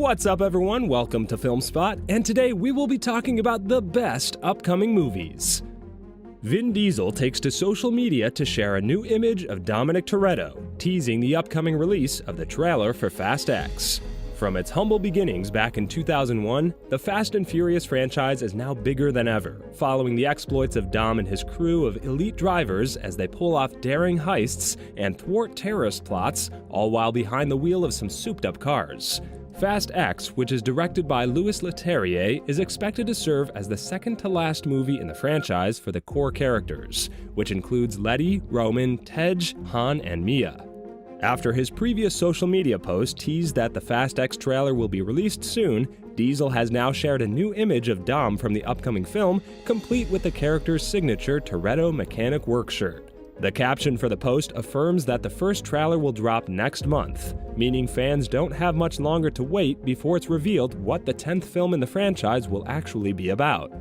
What's up, everyone? Welcome to Film Spot, and today we will be talking about the best upcoming movies. Vin Diesel takes to social media to share a new image of Dominic Toretto, teasing the upcoming release of the trailer for Fast X. From its humble beginnings back in 2001, the Fast and Furious franchise is now bigger than ever, following the exploits of Dom and his crew of elite drivers as they pull off daring heists and thwart terrorist plots, all while behind the wheel of some souped-up cars. Fast X, which is directed by Louis Leterrier, is expected to serve as the second-to-last movie in the franchise for the core characters, which includes Letty, Roman, Tej, Han, and Mia. After his previous social media post teased that the Fast X trailer will be released soon, Diesel has now shared a new image of Dom from the upcoming film, complete with the character's signature Toretto mechanic work shirt. The caption for the post affirms that the first trailer will drop next month, meaning fans don't have much longer to wait before it's revealed what the 10th film in the franchise will actually be about.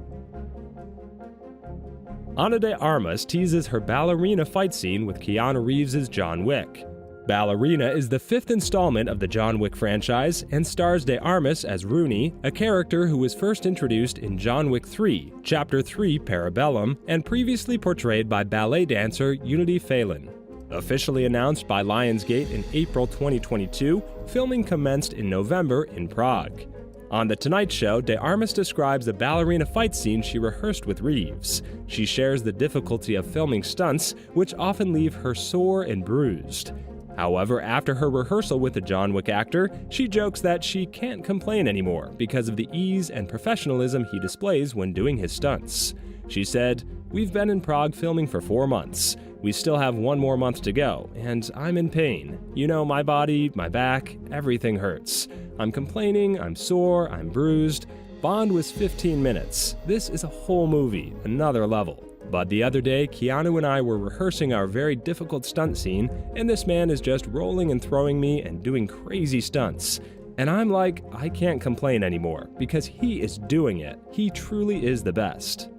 Ana de Armas teases her Ballerina fight scene with Keanu Reeves' John Wick. Ballerina is the fifth installment of the John Wick franchise and stars de Armas as Rooney, a character who was first introduced in John Wick 3, Chapter 3 Parabellum, and previously portrayed by ballet dancer Unity Phelan. Officially announced by Lionsgate in April 2022, filming commenced in November in Prague. On The Tonight Show, de Armas describes the ballerina fight scene she rehearsed with Reeves. She shares the difficulty of filming stunts, which often leave her sore and bruised. However, after her rehearsal with the John Wick actor, she jokes that she can't complain anymore because of the ease and professionalism he displays when doing his stunts. She said, "We've been in Prague filming for 4 months. We still have 1 more month to go, and I'm in pain. You know, my body, my back, everything hurts. I'm complaining, I'm sore, I'm bruised. Bond was 15 minutes. This is a whole movie, another level. But the other day, Keanu and I were rehearsing our very difficult stunt scene, and this man is just rolling and throwing me and doing crazy stunts. And I'm like, I can't complain anymore, because he is doing it. He truly is the best."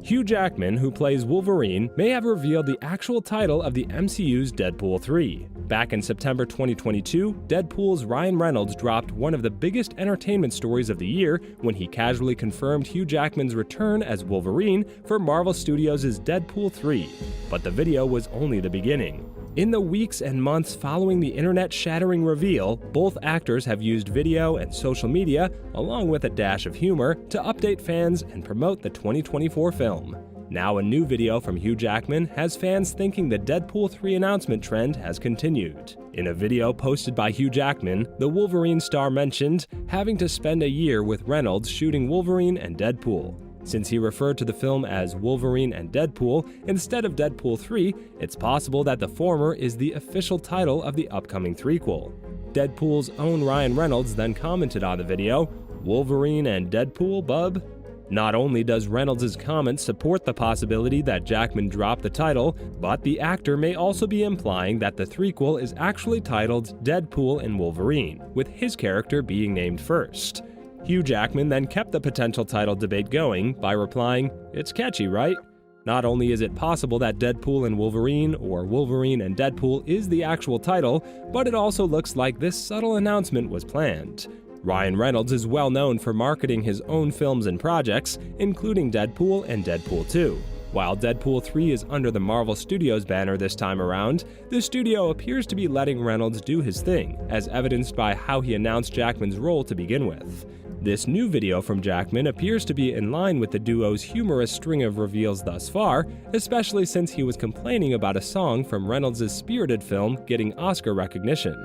Hugh Jackman, who plays Wolverine, may have revealed the actual title of the MCU's Deadpool 3. Back in September 2022, Deadpool's Ryan Reynolds dropped one of the biggest entertainment stories of the year when he casually confirmed Hugh Jackman's return as Wolverine for Marvel Studios' Deadpool 3. But the video was only the beginning. In the weeks and months following the internet-shattering reveal, both actors have used video and social media, along with a dash of humor, to update fans and promote the 2024 film. Now a new video from Hugh Jackman has fans thinking the Deadpool 3 announcement trend has continued. In a video posted by Hugh Jackman, the Wolverine star mentioned having to spend a year with Reynolds shooting Wolverine and Deadpool. Since he referred to the film as Wolverine and Deadpool instead of Deadpool 3, it's possible that the former is the official title of the upcoming threequel. Deadpool's own Ryan Reynolds then commented on the video, "Wolverine and Deadpool, bub?" Not only does Reynolds' comment support the possibility that Jackman dropped the title, but the actor may also be implying that the threequel is actually titled Deadpool and Wolverine, with his character being named first. Hugh Jackman then kept the potential title debate going by replying, "It's catchy, right?" Not only is it possible that Deadpool and Wolverine, or Wolverine and Deadpool, is the actual title, but it also looks like this subtle announcement was planned. Ryan Reynolds is well known for marketing his own films and projects, including Deadpool and Deadpool 2. While Deadpool 3 is under the Marvel Studios banner this time around, the studio appears to be letting Reynolds do his thing, as evidenced by how he announced Jackman's role to begin with. This new video from Jackman appears to be in line with the duo's humorous string of reveals thus far, especially since he was complaining about a song from Reynolds' spirited film getting Oscar recognition.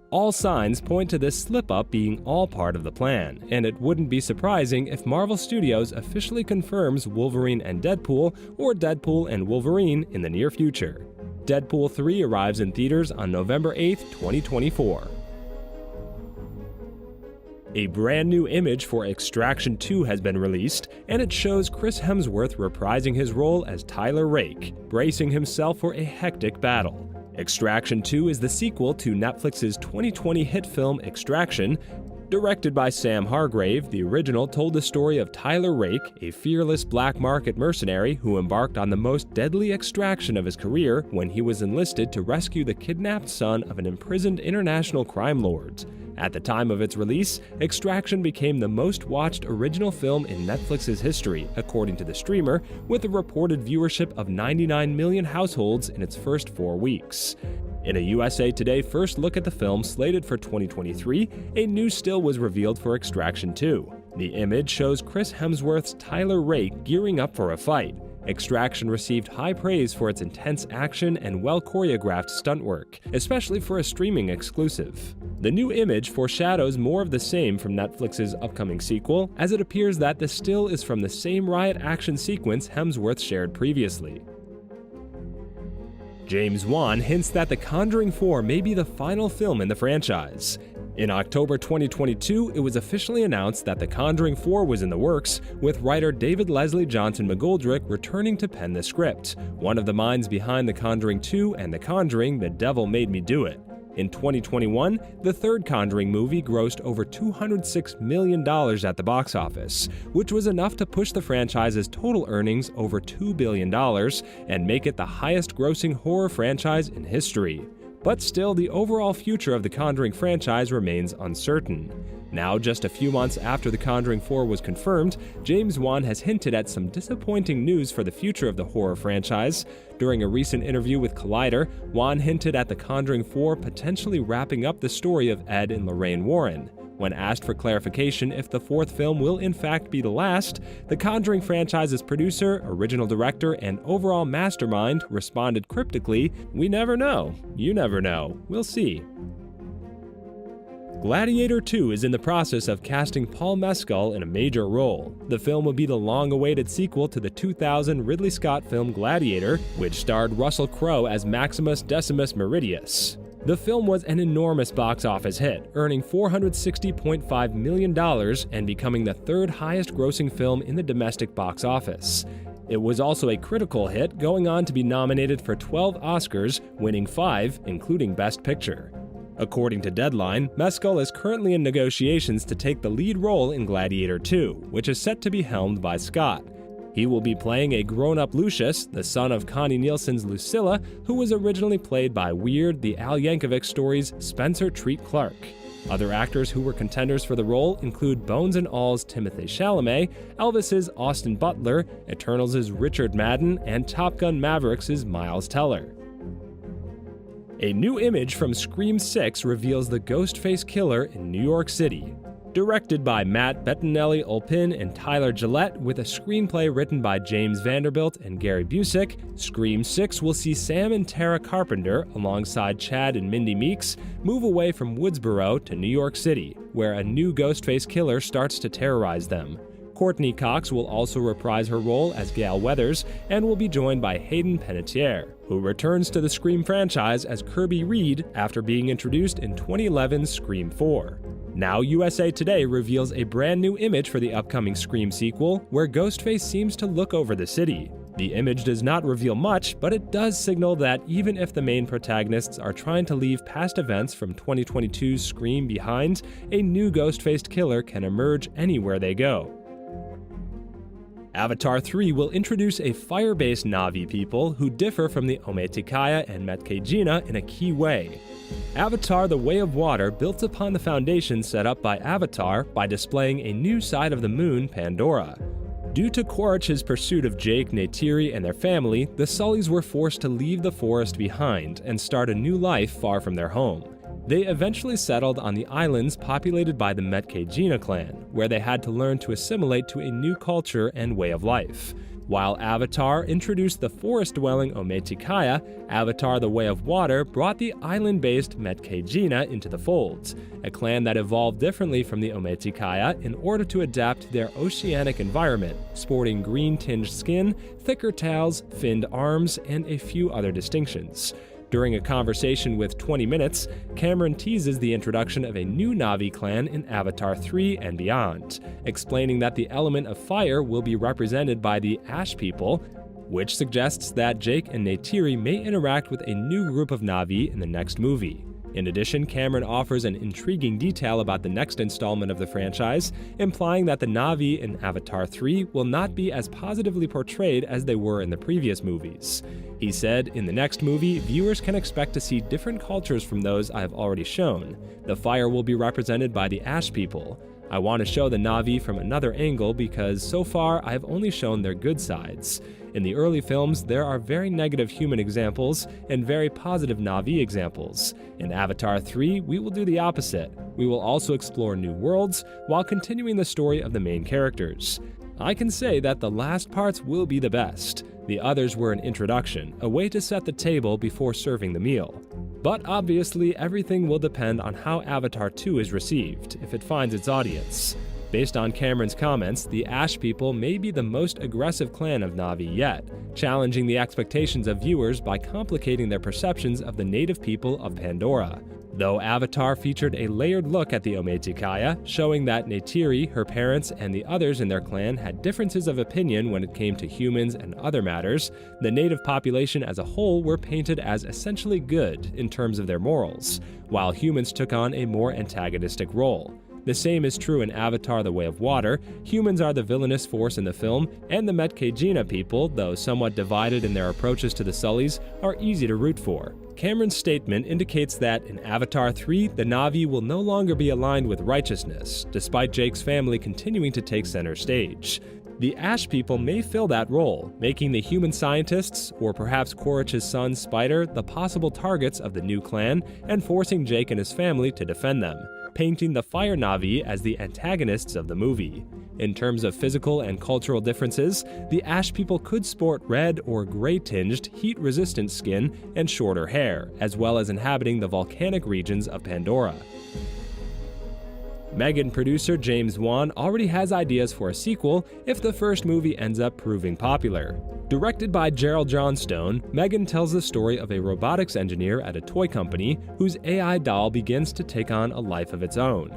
All signs point to this slip-up being all part of the plan, and it wouldn't be surprising if Marvel Studios officially confirms Wolverine and Deadpool, or Deadpool and Wolverine, in the near future. Deadpool 3 arrives in theaters on November 8, 2024. A brand new image for Extraction 2 has been released, and it shows Chris Hemsworth reprising his role as Tyler Rake, bracing himself for a hectic battle. Extraction 2 is the sequel to Netflix's 2020 hit film Extraction. Directed by Sam Hargrave, the original told the story of Tyler Rake, a fearless black market mercenary who embarked on the most deadly extraction of his career when he was enlisted to rescue the kidnapped son of an imprisoned international crime lord. At the time of its release, Extraction became the most watched original film in Netflix's history, according to the streamer, with a reported viewership of 99 million households in its first 4 weeks. In a USA Today first look at the film slated for 2023, a new still was revealed for Extraction 2. The image shows Chris Hemsworth's Tyler Rake gearing up for a fight. Extraction received high praise for its intense action and well-choreographed stunt work, especially for a streaming exclusive. The new image foreshadows more of the same from Netflix's upcoming sequel, as it appears that the still is from the same riot action sequence Hemsworth shared previously. James Wan hints that The Conjuring 4 may be the final film in the franchise. In October 2022, it was officially announced that The Conjuring 4 was in the works, with writer David Leslie Johnson McGoldrick returning to pen the script, one of the minds behind The Conjuring 2 and The Conjuring: The Devil Made Me Do It. In 2021, the third Conjuring movie grossed over $206 million at the box office, which was enough to push the franchise's total earnings over $2 billion and make it the highest-grossing horror franchise in history. But still, the overall future of the Conjuring franchise remains uncertain. Now, just a few months after The Conjuring 4 was confirmed, James Wan has hinted at some disappointing news for the future of the horror franchise. During a recent interview with Collider, Wan hinted at The Conjuring 4 potentially wrapping up the story of Ed and Lorraine Warren. When asked for clarification if the fourth film will in fact be the last, the Conjuring franchise's producer, original director, and overall mastermind responded cryptically, "We never know. You never know. We'll see." Gladiator 2 is in the process of casting Paul Mescal in a major role. The film will be the long-awaited sequel to the 2000 Ridley Scott film Gladiator, which starred Russell Crowe as Maximus Decimus Meridius. The film was an enormous box office hit, earning $460.5 million and becoming the third highest-grossing film in the domestic box office. It was also a critical hit, going on to be nominated for 12 Oscars, winning 5, including Best Picture. According to Deadline, Mescal is currently in negotiations to take the lead role in Gladiator 2, which is set to be helmed by Scott. He will be playing a grown-up Lucius, the son of Connie Nielsen's Lucilla, who was originally played by Weird, the Al Yankovic story's Spencer Treat Clark. Other actors who were contenders for the role include Bones and All's Timothée Chalamet, Elvis's Austin Butler, Eternals' Richard Madden, and Top Gun Maverick's Miles Teller. A new image from Scream 6 reveals the Ghostface killer in New York City. Directed by Matt Bettinelli-Olpin and Tyler Gillette, with a screenplay written by James Vanderbilt and Gary Busick, Scream 6 will see Sam and Tara Carpenter, alongside Chad and Mindy Meeks, move away from Woodsboro to New York City, where a new Ghostface killer starts to terrorize them. Courtney Cox will also reprise her role as Gail Weathers and will be joined by Hayden Panettiere, who returns to the Scream franchise as Kirby Reed after being introduced in 2011's Scream 4. Now USA Today reveals a brand new image for the upcoming Scream sequel, where Ghostface seems to look over the city. The image does not reveal much, but it does signal that even if the main protagonists are trying to leave past events from 2022's Scream behind, a new Ghost-faced killer can emerge anywhere they go. Avatar 3 will introduce a fire-based Na'vi people who differ from the Ometikaya and Metkejina in a key way. Avatar: The Way of Water builds upon the foundation set up by Avatar by displaying a new side of the moon, Pandora. Due to Quaritch's pursuit of Jake, Neytiri, and their family, the Sullys were forced to leave the forest behind and start a new life far from their home. They eventually settled on the islands populated by the Metkejina clan, where they had to learn to assimilate to a new culture and way of life. While Avatar introduced the forest-dwelling Ometikaya, Avatar: The Way of Water brought the island-based Metkejina into the folds, a clan that evolved differently from the Ometikaya in order to adapt to their oceanic environment, sporting green-tinged skin, thicker tails, finned arms, and a few other distinctions. During a conversation with 20 Minutes, Cameron teases the introduction of a new Na'vi clan in Avatar 3 and beyond, explaining that the element of fire will be represented by the Ash People, which suggests that Jake and Neytiri may interact with a new group of Na'vi in the next movie. In addition, Cameron offers an intriguing detail about the next installment of the franchise, implying that the Na'vi in Avatar 3 will not be as positively portrayed as they were in the previous movies. He said, "In the next movie, viewers can expect to see different cultures from those I have already shown. The fire will be represented by the Ash people. I want to show the Na'vi from another angle because so far I have only shown their good sides. In the early films, there are very negative human examples and very positive Na'vi examples. In Avatar 3, we will do the opposite. We will also explore new worlds while continuing the story of the main characters. I can say that the last parts will be the best. The others were an introduction, a way to set the table before serving the meal. But obviously, everything will depend on how Avatar 2 is received, if it finds its audience." Based on Cameron's comments, the Ash people may be the most aggressive clan of Na'vi yet, challenging the expectations of viewers by complicating their perceptions of the native people of Pandora. Though Avatar featured a layered look at the Ometikaya, showing that Neytiri, her parents, and the others in their clan had differences of opinion when it came to humans and other matters, the native population as a whole were painted as essentially good in terms of their morals, while humans took on a more antagonistic role. The same is true in Avatar: The Way of Water. Humans are the villainous force in the film, and the Metkejina people, though somewhat divided in their approaches to the Sullys, are easy to root for. Cameron's statement indicates that in Avatar 3, the Na'vi will no longer be aligned with righteousness, despite Jake's family continuing to take center stage. The Ash people may fill that role, making the human scientists, or perhaps Quaritch's son Spider, the possible targets of the new clan, and forcing Jake and his family to defend them, painting the Fire Na'vi as the antagonists of the movie. In terms of physical and cultural differences, the Ash people could sport red or gray-tinged, heat-resistant skin and shorter hair, as well as inhabiting the volcanic regions of Pandora. Megan producer James Wan already has ideas for a sequel if the first movie ends up proving popular. Directed by Gerald Johnstone, Megan tells the story of a robotics engineer at a toy company whose AI doll begins to take on a life of its own.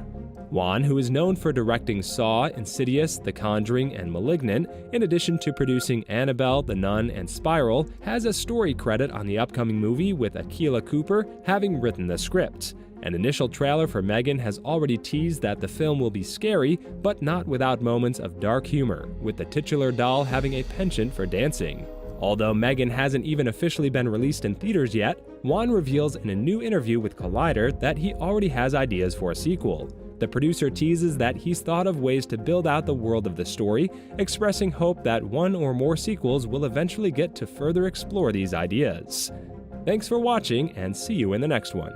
Wan, who is known for directing Saw, Insidious, The Conjuring, and Malignant, in addition to producing Annabelle, The Nun, and Spiral, has a story credit on the upcoming movie, with Akilah Cooper having written the script. An initial trailer for Megan has already teased that the film will be scary, but not without moments of dark humor, with the titular doll having a penchant for dancing. Although Megan hasn't even officially been released in theaters yet, Wan reveals in a new interview with Collider that he already has ideas for a sequel. The producer teases that he's thought of ways to build out the world of the story, expressing hope that one or more sequels will eventually get to further explore these ideas. Thanks for watching, and see you in the next one.